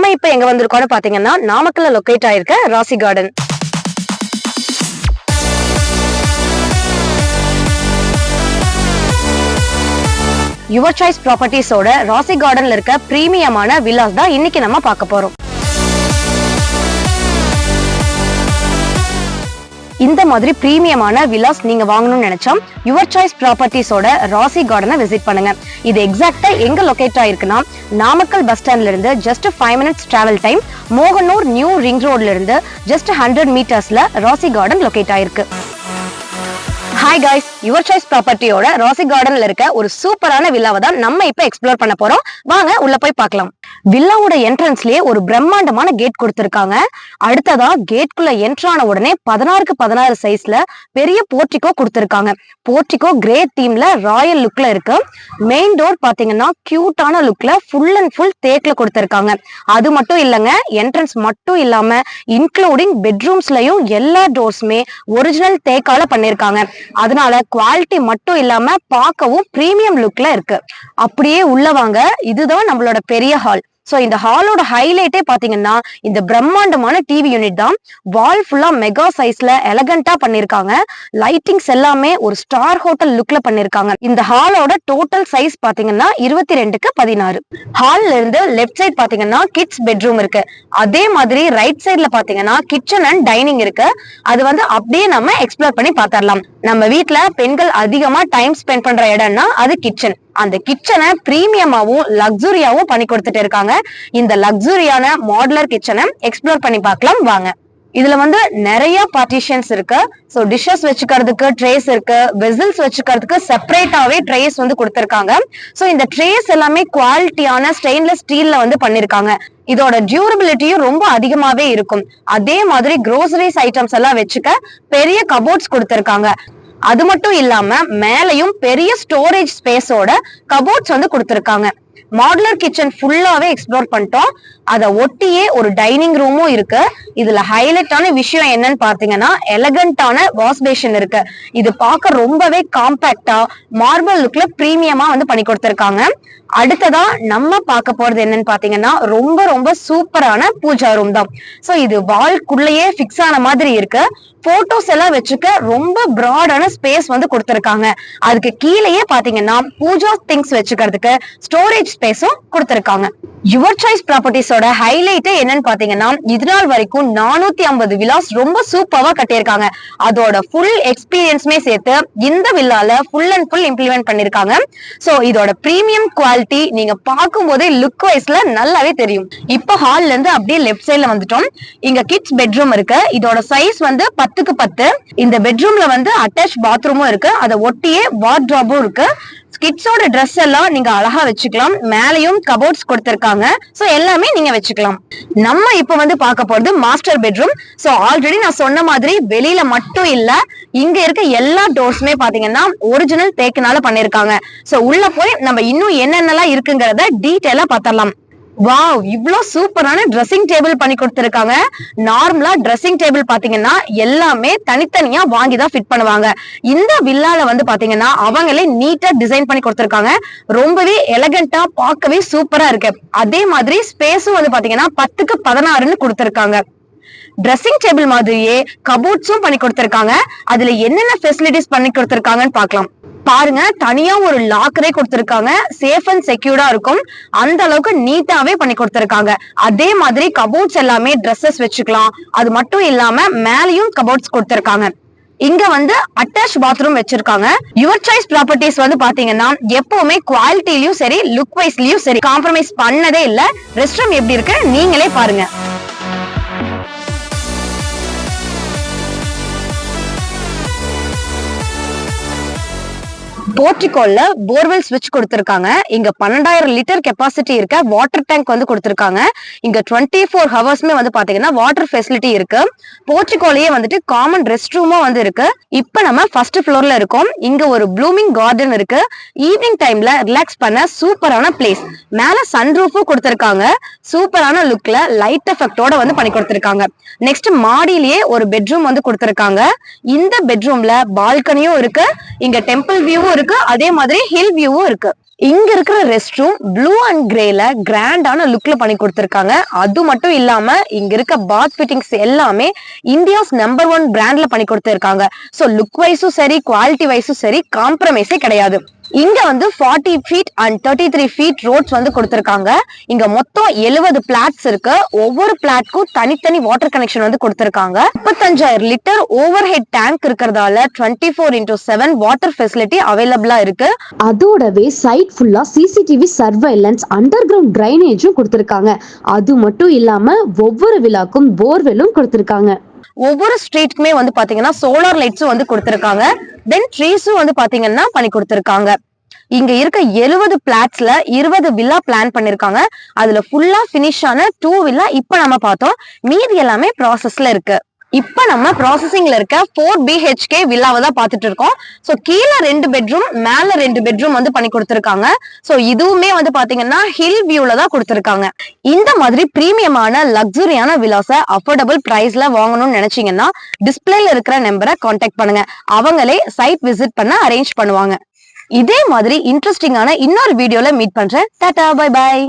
நம்ம இப்ப எங்க வந்திருக்கோம்னு பாத்தீங்கன்னா நாமக்கல்ல லொகேட் ஆயிருக்க ராசி கார்டன். யுவர் சாய்ஸ் ப்ராப்பர்ட்டிஸோட ராசி கார்டன்ல இருக்க பிரீமியமான வில்லாஸ் தான் இன்னைக்கு நம்ம பார்க்க போறோம். இந்த மாதிரி பிரீமியமான வில்லாஸ் நீங்க வாங்கணும்னு நினைச்சா யுவர் சாய்ஸ் ப்ராப்பர்ட்டிஸோட ராசி கார்டனை விசிட் பண்ணுங்க. இது எக்ஸாக்டா எங்க லொகேட் ஆயிருக்குன்னா நாமக்கல் பஸ் ஸ்டாண்ட்ல இருந்து just 5 minutes travel time, Mohanur new ring ரோட்ல இருந்து ஜஸ்ட் 100 meters ராசி கார்டன் லொகேட் ஆயிருக்கு. ஹாய் காய்ஸ், யுவர் சாய்ஸ் ப்ராப்பர்ட்டியோட ராசி கார்டன்ல இருக்க ஒரு சூப்பரான வில்லாவை தான் நம்ம இப்ப எக்ஸ்ப்ளோர் பண்ண போறோம். வாங்க உள்ள போய் பார்க்கலாம். வில்லாவோட என்ட்ரன்ஸ்லயே ஒரு பிரம்மாண்டமான கேட் கொடுத்திருக்காங்க. அடுத்ததா கேட்குள்ள என்ட்ரான உடனே 16க்கு 16 சைஸ்ல பெரிய போர்ட்டிகோ கொடுத்திருக்காங்க. போர்ட்டிகோ கிரே தீம்ல ராயல் லுக்ல இருக்கு. மெயின் டோர் பாத்தீங்கன்னா கியூட்டான லுக்ல ஃபுல் அண்ட் ஃபுல் தேக்ல கொடுத்திருக்காங்க. அது மட்டும் இல்லங்க, என்ட்ரன்ஸ் மட்டும் இல்லாம இன்க்ளூடிங் பெட்ரூம்ஸ்லயும் எல்லா டோர்ஸுமே ஒரிஜினல் தேக்கால பண்ணிருக்காங்க. அதனால குவாலிட்டி மட்டும் இல்லாம பார்க்கவும் பிரீமியம் லுக்ல இருக்கு. அப்படியே உள்ள வாங்க. இதுதான் நம்மளோட பெரிய ஹால். சோ இந்த ஹாலோட ஹைலைட்டே பாத்தீங்கன்னா இந்த பிரம்மாண்டமான டிவி யூனிட் தான். வால் ஃபுல்லா மெகா சைஸ்ல எலகண்டா பண்ணிருக்காங்க. லைட்டிங்ஸ் எல்லாமே ஒரு ஸ்டார் ஹோட்டல் லுக்ல பண்ணிருக்காங்க. இந்த ஹாலோட டோட்டல் சைஸ் பாத்தீங்கன்னா 22க்கு 16. ஹால்ல இருந்து லெஃப்ட் சைட் பாத்தீங்கன்னா கிட்ஸ் பெட்ரூம் இருக்கு. அதே மாதிரி ரைட் சைட்ல பாத்தீங்கன்னா கிச்சன் அண்ட் டைனிங் இருக்கு. அது அப்படியே நம்ம எக்ஸ்ப்ளோர் பண்ணி பாத்திரலாம். நம்ம வீட்டுல பெண்கள் அதிகமா டைம் ஸ்பெண்ட் பண்ற இடம்னா அது கிச்சன். அந்த கிச்சனை பிரீமியமாவும் லக்ஸுரியாவும் பண்ணி கொடுத்துட்டு இருக்காங்க. இந்த லக்ஸுரியான மாடுலர் கிச்சனை எக்ஸ்ப்ளோர் பண்ணி பார்க்கலாம் வாங்க. இதுல நிறைய பார்ட்டிஷன்ஸ் இருக்கு. சோ டிஷஸ் வச்சுக்கிறதுக்கு ட்ரேஸ் இருக்கு. வெசல்ஸ் வச்சுக்கிறதுக்கு செப்பரேட்டாவே ட்ரேஸ் கொடுத்திருக்காங்க. சோ இந்த ட்ரேஸ் எல்லாமே குவாலிட்டியான ஸ்டெயின்லெஸ் ஸ்டீல்ல பண்ணிருக்காங்க. இதோட டியூரபிலிட்டியும் ரொம்ப அதிகமாவே இருக்கும். அதே மாதிரி க்ரோசரிஸ் ஐட்டம்ஸ் எல்லாம் வச்சுக்க பெரிய கபோர்ட்ஸ் கொடுத்திருக்காங்க. அது மட்டும் இல்லாம மேலையும் பெரிய ஸ்டோரேஜ் ஸ்பேஸோட கபோர்ட்ஸ் கொடுத்திருக்காங்க. மாடுலர் கிச்சன் ஃபுல்லாவே எக்ஸ்ப்ளோர் பண்ணிட்டோம். அதை ஒட்டியே ஒரு டைனிங் ரூமும் இருக்கு. இதுல ஹைலைட்டான விஷயம் என்னன்னு பாத்தீங்கன்னா எலகண்டான வாஷ் பேஷன் இருக்கு. இது பார்க்க ரொம்பவே காம்பாக்டா மார்பிள் லுக்ல பிரீமியமா பண்ணி கொடுத்திருக்காங்க. அடுத்ததா நம்ம பார்க்க போறது என்னன்னு பாத்தீங்கன்னா ரொம்ப ரொம்ப சூப்பரான பூஜா ரூம் தான். சோ இது வால்குள்ளேயே பிக்ஸ் ஆன மாதிரி இருக்கு. போட்டோஸ் எல்லாம் வச்சுக்க ரொம்ப பிராடான ஸ்பேஸ் கொடுத்திருக்காங்க. அதுக்கு கீழேயே பாத்தீங்கன்னா பூஜா திங்ஸ் வச்சுக்கிறதுக்கு ஸ்டோரேஜ் ஸ்பேஸும் கொடுத்திருக்காங்க. யுவர் சாய்ஸ் ப்ராப்பர்ட்டிஸோட ஹைலைட்டே என்னன்னு பாத்தீங்கன்னா இது நாள் வரைக்கும் 450 வில்லாஸ் ரொம்ப சூப்பரா கட்டியிருக்காங்க. அதோட ஃபுல் எக்ஸ்பீரியன்ஸ்மே சேர்த்து இந்த வில்லால ஃபுல் அண்ட் ஃபுல் இம்ப்ளிமெண்ட் பண்ணிருக்காங்க. சோ இதோட பிரீமியம் குவாலிட்டி நீங்க பார்க்கும் போதே லுக் வைஸ்ல நல்லாவே தெரியும். இப்போ ஹால்ல இருந்து அப்படியே லெஃப்ட் சைட்ல வந்துட்டோம். இங்க கிட்ஸ் பெட்ரூம் இருக்கு. இதோட சைஸ் 10க்கு 10. இந்த பெட்ரூம்ல அட்டாச் பாத்ரூமும் இருக்கு. அதை ஒட்டியே வார்ட்ரோபும் இருக்கு. கிட்ஸோட ட்ரெஸ் எல்லாம் நீங்க அழகா வச்சுக்கலாம். மேலையும் கபோர்ட்ஸ் கொடுத்திருக்காங்க. சோ எல்லாமே நீங்க வச்சுக்கலாம். நம்ம இப்ப பார்க்க போறது மாஸ்டர் பெட்ரூம். சோ ஆல்ரெடி நான் சொன்ன மாதிரி வெளியில மட்டும் இல்ல, இங்க இருக்க எல்லா டோர்ஸுமே பாத்தீங்கன்னா ஒரிஜினல் தேக்குனால பண்ணிருக்காங்க. சோ உள்ள போய் நம்ம இன்னும் என்னென்னலாம் இருக்குங்கிறத டீடைலா பாத்திரலாம். வாவ், இவ்ளோ சூப்பரான ட்ரெஸ்ஸிங் டேபிள் பண்ணி கொடுத்திருக்காங்க. நார்மலா ட்ரெஸ்ஸிங் டேபிள் பாத்தீங்கன்னா எல்லாமே தனித்தனியா வாங்கிதான் ஃபிட் பண்ணுவாங்க. இந்த வில்லால பாத்தீங்கன்னா அவங்களே நீட்டா டிசைன் பண்ணி கொடுத்திருக்காங்க. ரொம்பவே எலகண்டா பார்க்கவே சூப்பரா இருக்கு. அதே மாதிரி ஸ்பேஸும் பாத்தீங்கன்னா 10க்கு 16ன்னு கொடுத்திருக்காங்க. ட்ரெஸ்ஸிங் டேபிள் மாதிரியே கபோர்ட்ஸும் பண்ணி கொடுத்திருக்காங்க. அதுல என்னென்ன ஃபெசிலிட்டிஸ் பண்ணி கொடுத்திருக்காங்கன்னு பார்க்கலாம். பாருங்க, தனியா ஒரு லாக்கரே கொடுத்திருக்காங்க. சேஃப் அண்ட் செக்யூர்டா இருக்கும். அந்த அளவுக்கு நீட்டாவே பண்ணி கொடுத்திருக்காங்க. அதே மாதிரி கபோர்ட்ஸ் எல்லாமே ட்ரெஸ்ஸஸ் வச்சுக்கலாம். அது மட்டும் இல்லாம மேலையும் கபோர்ட்ஸ் கொடுத்திருக்காங்க. இங்க அட்டாச் பாத்ரூம் வச்சிருக்காங்க. யுவர் சாய்ஸ் ப்ராப்பர்ட்டிஸ் பாத்தீங்கன்னா எப்பவுமே குவாலிட்டிலயும் சரி லுக் வைஸ்லயும் சரி காம்ப்ரமைஸ் பண்ணதே இல்ல. ரெஸ்ட் ரூம் எப்படி இருக்கு நீங்களே பாருங்க. போர்ட்டிகோல்ல போர்வெல் ஸ்விட்ச் கொடுத்திருக்காங்க. இங்க 12,000 லிட்டர் கெப்பாசிட்டி இருக்க வாட்டர் டேங்க் கொடுத்திருக்காங்க. இங்க 24 ஹவர்ஸ்மே பாத்தீங்கன்னா வாட்டர் ஃபெசிலிட்டி இருக்கு. போர்ட்டிகோலயே காமன் ரெஸ்ட் ரூமும் இருக்கு. இப்ப நம்ம ஃபர்ஸ்ட் ஃப்ளோர்ல இருக்கோம். இங்க ஒரு ப்ளூமிங் கார்டன் இருக்கு. ஈவினிங் டைம்ல ரிலாக்ஸ் பண்ண சூப்பரான பிளேஸ். மேல சன்ரூஃபும் கொடுத்திருக்காங்க. சூப்பரான லுக்ல லைட் எஃபெக்டோட பண்ணி கொடுத்திருக்காங்க. நெக்ஸ்ட் மாடியிலேயே ஒரு பெட்ரூம் கொடுத்திருக்காங்க. இந்த பெட்ரூம்ல பால்கனியும் இருக்கு. இங்க டெம்பிள் வியூவும் இருக்கு. அதே மாதிரி ஹில் வியூவும் இருக்கு. இங்க இருக்கிற ரெஸ்ட் ரூம் ப்ளூ அண்ட் கிரேல கிராண்டான லுக்ல பண்ணி கொடுத்திருக்காங்க. அது மட்டும் இல்லாம இங்க இருக்க பாத் ஃபிட்டிங்ஸ் எல்லாமே இந்தியாஸ் நம்பர் 1 பிராண்ட்ல பண்ணி கொடுத்திருக்காங்க. சோ லுக் வைஸும் சரி, குவாலிட்டி வைஸும் சரி, காம்ப்ரமைஸே கிடையாது. இங்க வந்து 40 ஃபீட் அண்ட் 33 ஃபீட் ரோட்ஸ் வந்து கொடுத்திருக்காங்க. இங்க மொத்தம் 70 பிளாட்ஸ் இருக்கு. ஒவ்வொரு பிளாட்க்கும் தனித்தனி வாட்டர் கனெக்ஷன் வந்து கொடுத்திருக்காங்க. 35,000 லிட்டர் ஓவர் ஹெட் டேங்க் இருக்கிறதால 24x7 வாட்டர் ஃபெசிலிட்டி அவைலபிளா இருக்கு. அதோடவே சைட் ஃபுல்லா சிசிடிவி சர்வைலன்ஸ், அண்டர் கிரவுண்ட் டிரைனேஜும் கொடுத்திருக்காங்க. அது மட்டும் இல்லாம ஒவ்வொரு விழாக்கும் போர்வெல்லும் கொடுத்திருக்காங்க. ஒவ்வொரு ஸ்ட்ரீட்க்குமே வந்து பாத்தீங்கன்னா சோலார் லைட்ஸும் வந்து கொடுத்திருக்காங்க. தென் ட்ரீஸும் வந்து பாத்தீங்கன்னா பண்ணி கொடுத்திருக்காங்க. இங்க இருக்க 70 பிளாட்ஸ்ல 20 வில்லா பிளான் பண்ணிருக்காங்க. அதுல ஃபுல்லா பினிஷ் ஆன 2 வில்லா இப்ப நம்ம பார்த்தோம். மீதி எல்லாமே ப்ராசஸ்ல இருக்கு. இப்ப நம்ம ப்ராசஸிங்ல இருக்க 4 BHK வில்லாவை தான் பாத்துட்டு இருக்கோம். சோ கீழே 2 பெட்ரூம், மேல 2 பெட்ரூம் வந்து பண்ணி கொடுத்திருக்காங்க. சோ இதுவுமே வந்து பாத்தீங்கன்னா ஹில் வியூல தான் கொடுத்திருக்காங்க. இந்த மாதிரி பிரீமியமான லக்ஸுரியான வில்லாஸ அஃபோர்டபுள் பிரைஸ்ல வாங்கணும்னு நினைச்சீங்கன்னா டிஸ்பிளேல இருக்கிற நம்பரை கான்டாக்ட் பண்ணுங்க. அவங்களே சைட் விசிட் பண்ண அரேஞ்ச் பண்ணுவாங்க. இதே மாதிரி இன்ட்ரெஸ்டிங்கான இன்னொரு வீடியோல மீட் பண்றேன். Tata, bye by.